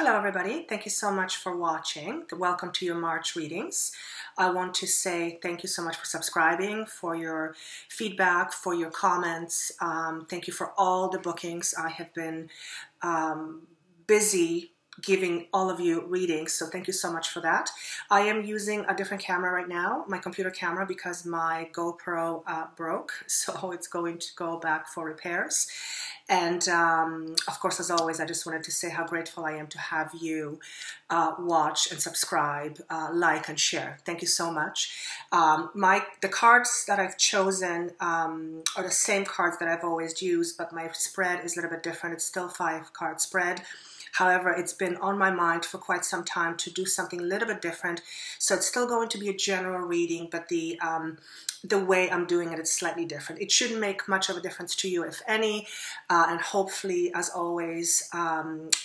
Hello everybody, thank you so much for watching. Welcome to your March readings. I want to say thank you so much for subscribing, for your feedback, for your comments. Thank you for all the bookings. I have been busy giving all of you readings, so thank you so much for that. I am using a different camera right now, my computer camera, because my GoPro broke, so it's going to go back for repairs. And of course, as always, I just wanted to say how grateful I am to have you watch and subscribe, like and share. Thank you so much. The cards that I've chosen are the same cards that I've always used, but my spread is a little bit different. It's still 5-card spread. However, it's been on my mind for quite some time to do something a little bit different. So it's still going to be a general reading, but the way I'm doing it is slightly different. It shouldn't make much of a difference to you, if any, and hopefully, as always,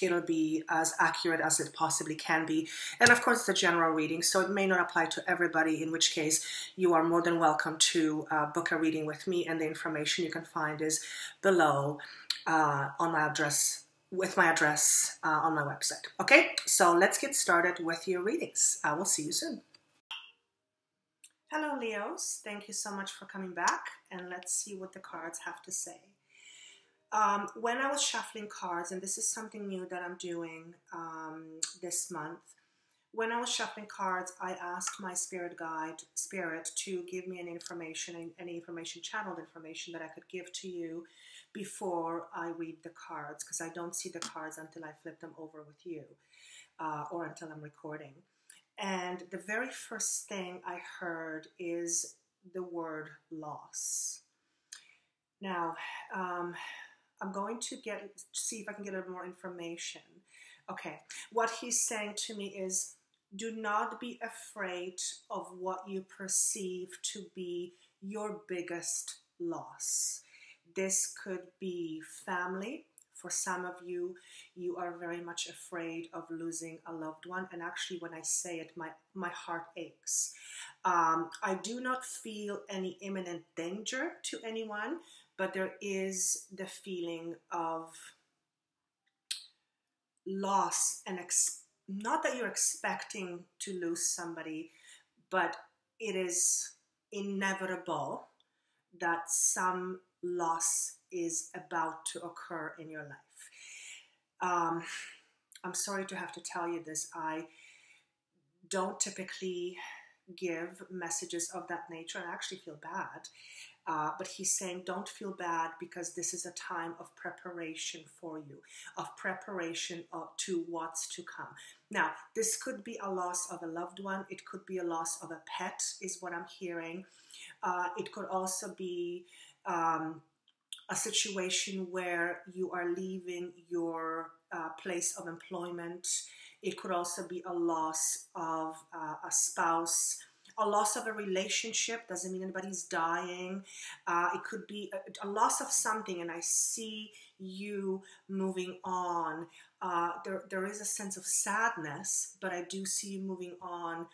it'll be as accurate as it possibly can be. And of course, it's a general reading, so it may not apply to everybody, in which case you are more than welcome to book a reading with me, and the information you can find is below on my address, with my address on my website. Okay, so let's get started with your readings. I will see you soon. Hello Leos, thank you so much for coming back, and let's see what the cards have to say. When I was shuffling cards, and this is something new that I'm doing this month, when I was shuffling cards, I asked my spirit to give me any information, channeled information that I could give to you before I read the cards, because I don't see the cards until I flip them over with you, or until I'm recording. And the very first thing I heard is the word loss. Now, I'm going to see if I can get a little more information. Okay, what he's saying to me is, do not be afraid of what you perceive to be your biggest loss. This could be family. For some of you, you are very much afraid of losing a loved one. And actually, when I say it, my heart aches. I do not feel any imminent danger to anyone, but there is the feeling of loss, and not that you're expecting to lose somebody, but it is inevitable that some loss is about to occur in your life. I'm sorry to have to tell you this. I don't typically give messages of that nature, and I actually feel bad. But he's saying, don't feel bad, because this is a time of preparation for you, of preparation to what's to come. Now, this could be a loss of a loved one. It could be a loss of a pet, is what I'm hearing. It could also be a situation where you are leaving your place of employment. It could also be a loss of a spouse. A loss of a relationship doesn't mean anybody's dying. It could be a loss of something, and I see you moving on. There is a sense of sadness, but I do see you moving on.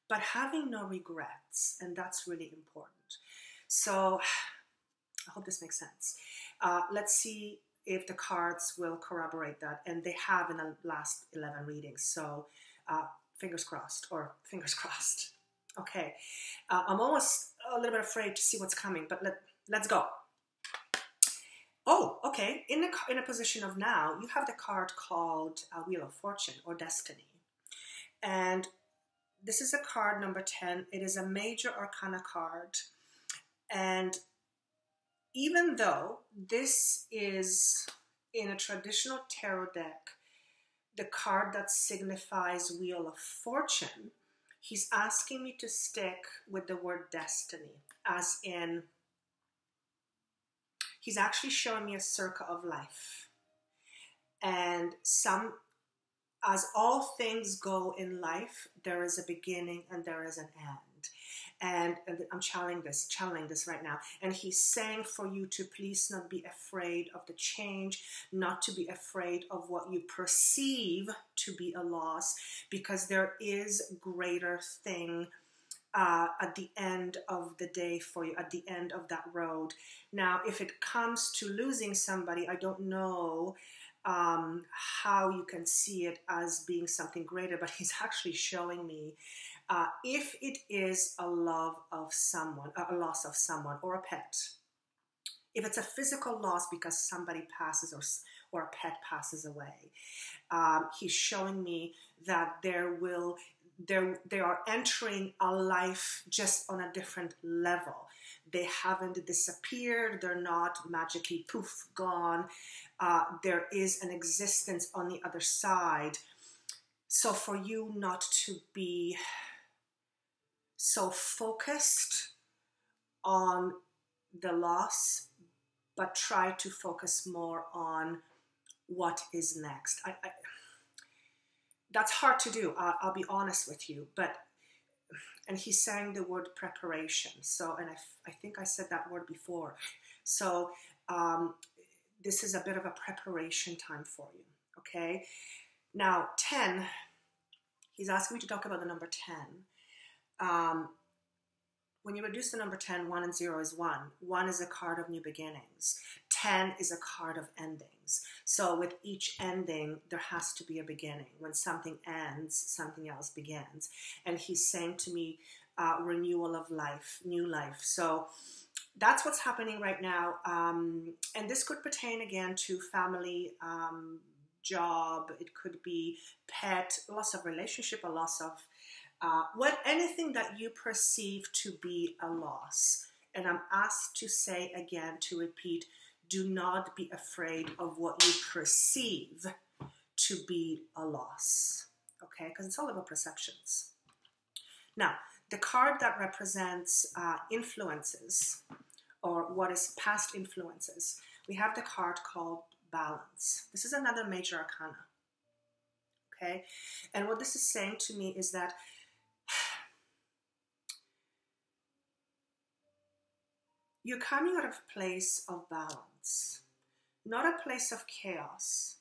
But having no regrets, and that's really important. So I hope this makes sense. Let's see if the cards will corroborate that, and they have in the last 11 readings. So fingers crossed, or fingers crossed. Okay, I'm almost a little bit afraid to see what's coming, but let's go. Oh, okay. In a position of now, you have the card called Wheel of Fortune, or Destiny, and this is a card number 10. It is a major arcana card, and even though this is in a traditional tarot deck, the card that signifies Wheel of Fortune, he's asking me to stick with the word destiny, as in, he's actually showing me a circle of life. And as all things go in life, there is a beginning and there is an end. And I'm channeling this right now. And he's saying for you to please not be afraid of the change, not to be afraid of what you perceive to be a loss, because there is greater thing at the end of the day for you, at the end of that road. Now, if it comes to losing somebody, I don't know how you can see it as being something greater, but he's actually showing me if it is a love of someone, a loss of someone or a pet, if it's a physical loss because somebody passes or a pet passes away, he's showing me that they are entering a life just on a different level. They haven't disappeared. They're not magically poof, gone. There is an existence on the other side. So for you not to be so focused on the loss, but try to focus more on what is next. That's hard to do. I'll be honest with you, and he's saying the word preparation. So, and I think I said that word before. So this is a bit of a preparation time for you, okay? Now, 10, he's asking me to talk about the number 10. When you reduce the number 10, 1 and 0 is 1. 1 is a card of new beginnings. 10 is a card of endings. So with each ending, there has to be a beginning. When something ends, something else begins. And he's saying to me, renewal of life, new life. So that's what's happening right now. And this could pertain again to family, job. It could be pet, loss of relationship, a loss of anything that you perceive to be a loss. And I'm asked to say again, to repeat, do not be afraid of what you perceive to be a loss, okay? Because it's all about perceptions. Now, the card that represents influences, or what is past influences, we have the card called balance. This is another major arcana, okay? And what this is saying to me is that you're coming out of a place of balance, not a place of chaos.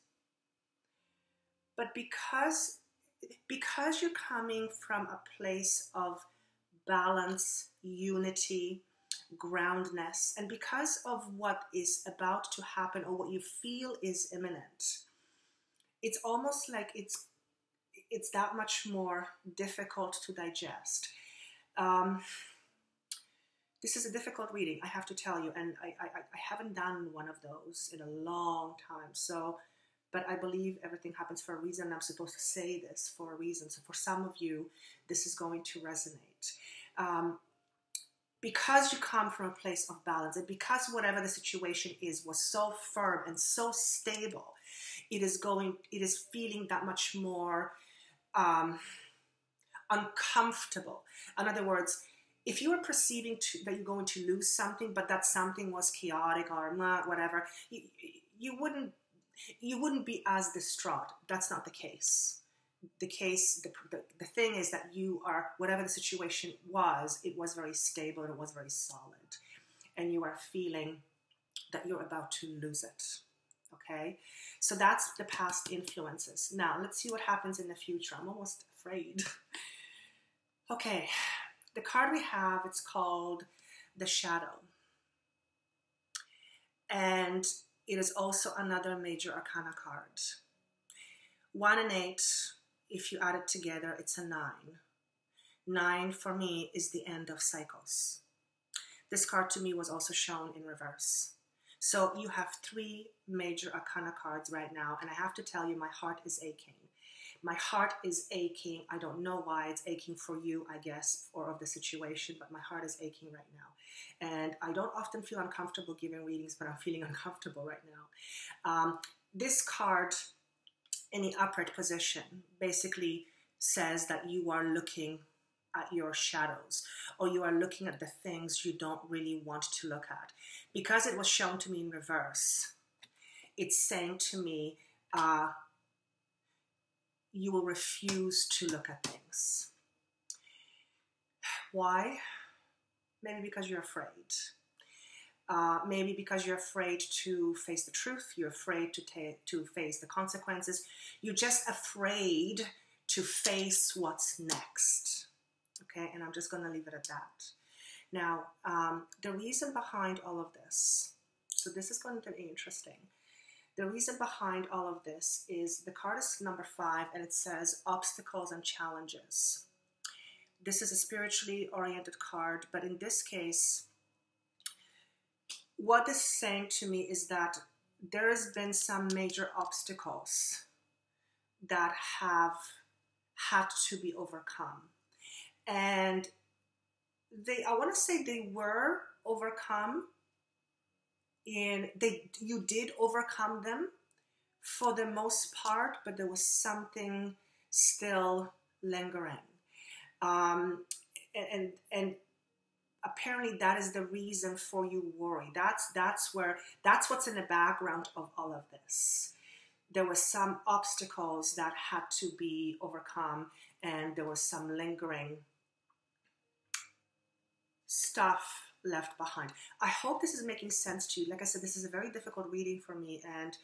But because you're coming from a place of balance, unity, groundness, and because of what is about to happen or what you feel is imminent, it's almost like it's that much more difficult to digest. This is a difficult reading, I have to tell you, and I haven't done one of those in a long time. So, but I believe everything happens for a reason. I'm supposed to say this for a reason. So for some of you, this is going to resonate. Because you come from a place of balance, and because whatever the situation is was so firm and so stable, it is feeling that much more uncomfortable. In other words, if you are perceiving that you're going to lose something, but that something was chaotic or whatever, you wouldn't be as distraught. That's not the case. The thing is that you are, whatever the situation was, it was very stable and it was very solid. And you are feeling that you're about to lose it. Okay? So that's the past influences. Now, let's see what happens in the future. I'm almost afraid. Okay. The card we have, it's called the Shadow. And it is also another major arcana card. 1 and 8, if you add it together, it's a 9. 9 for me is the end of cycles. This card to me was also shown in reverse. So you have 3 major arcana cards right now, and I have to tell you, my heart is aching. My heart is aching. I don't know why it's aching for you, I guess, or of the situation, but my heart is aching right now. And I don't often feel uncomfortable giving readings, but I'm feeling uncomfortable right now. This card in the upright position basically says that you are looking at your shadows, or you are looking at the things you don't really want to look at. Because it was shown to me in reverse, it's saying to me, you will refuse to look at things. Why? Maybe because you're afraid. Maybe because you're afraid to face the truth. You're afraid to face the consequences. You're just afraid to face what's next. Okay, and I'm just going to leave it at that. Now, the reason behind all of this, so this is going to be interesting. The reason behind all of this is the card is number 5, and it says obstacles and challenges. This is a spiritually oriented card, but in this case, what this is saying to me is that there has been some major obstacles that have had to be overcome. And I want to say they were overcome you did overcome them for the most part, but there was something still lingering. And apparently that is the reason for you worry. That's what's in the background of all of this. There were some obstacles that had to be overcome, and there was some lingering stuff left behind. I hope this is making sense to you. Like I said, this is a very difficult reading for me, and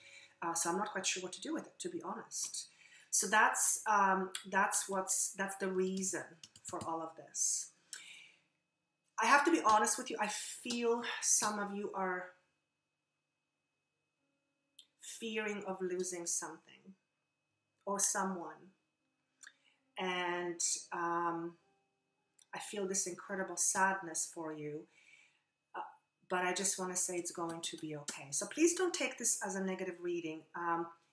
so I'm not quite sure what to do with it, to be honest. So that's the reason for all of this. I have to be honest with you. I feel some of you are fearing of losing something or someone, and I feel this incredible sadness for you, but I just want to say it's going to be okay. So please don't take this as a negative reading.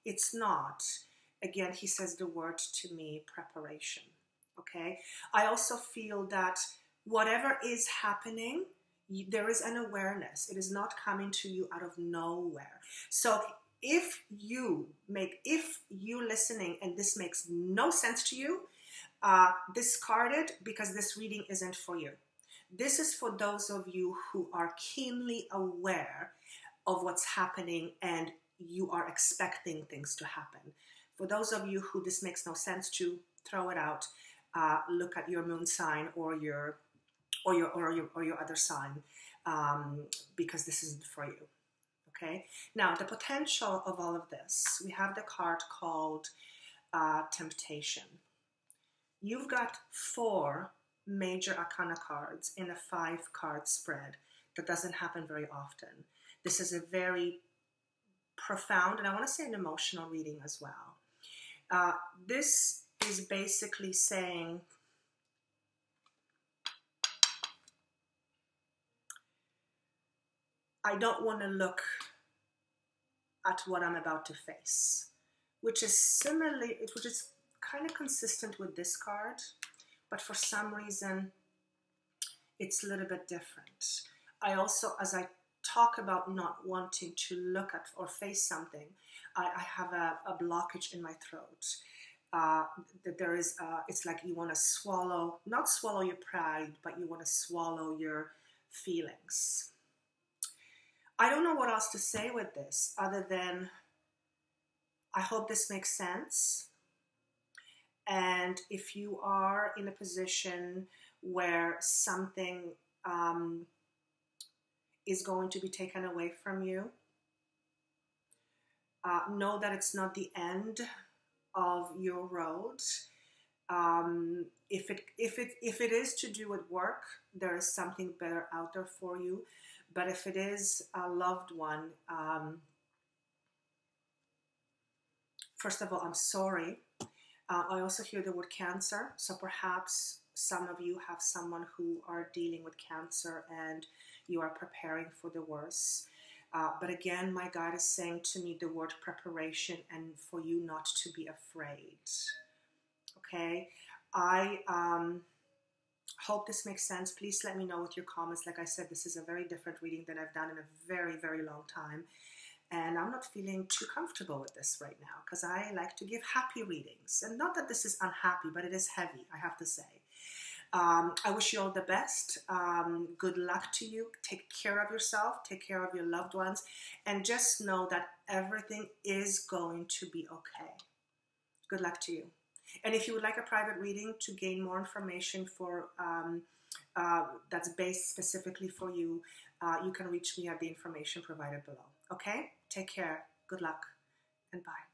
It's not. Again, he says the word to me, preparation. Okay? I also feel that whatever is happening, there is an awareness. It is not coming to you out of nowhere. So if you listening and this makes no sense to you, discard it, because this reading isn't for you. This is for those of you who are keenly aware of what's happening and you are expecting things to happen. For those of you who this makes no sense to, throw it out. Look at your moon sign or your other sign, because this isn't for you. Okay. Now, the potential of all of this, we have the card called temptation. You've got 4 major arcana cards in a 5-card spread. That doesn't happen very often. This is a very profound, and I want to say an emotional reading as well. This is basically saying, I don't want to look at what I'm about to face, which is kind of consistent with this card, but for some reason it's a little bit different. I also, as I talk about not wanting to look at or face something, I have a blockage in my throat. That there is, it's like you want to not swallow your pride, but you want to swallow your feelings. I don't know what else to say with this other than I hope this makes sense. And if you are in a position where something is going to be taken away from you, know that it's not the end of your road. If it is to do with work, there is something better out there for you. But if it is a loved one, first of all, I'm sorry. I also hear the word cancer, so perhaps some of you have someone who are dealing with cancer and you are preparing for the worst. But again, my God is saying to me the word preparation and for you not to be afraid. Okay? I hope this makes sense. Please let me know with your comments. Like I said, this is a very different reading than I've done in a very, very long time. And I'm not feeling too comfortable with this right now because I like to give happy readings. And not that this is unhappy, but it is heavy, I have to say. I wish you all the best. Good luck to you. Take care of yourself. Take care of your loved ones. And just know that everything is going to be okay. Good luck to you. And if you would like a private reading to gain more information for that's based specifically for you, you can reach me at the information provided below. Okay? Take care. Good luck. And bye.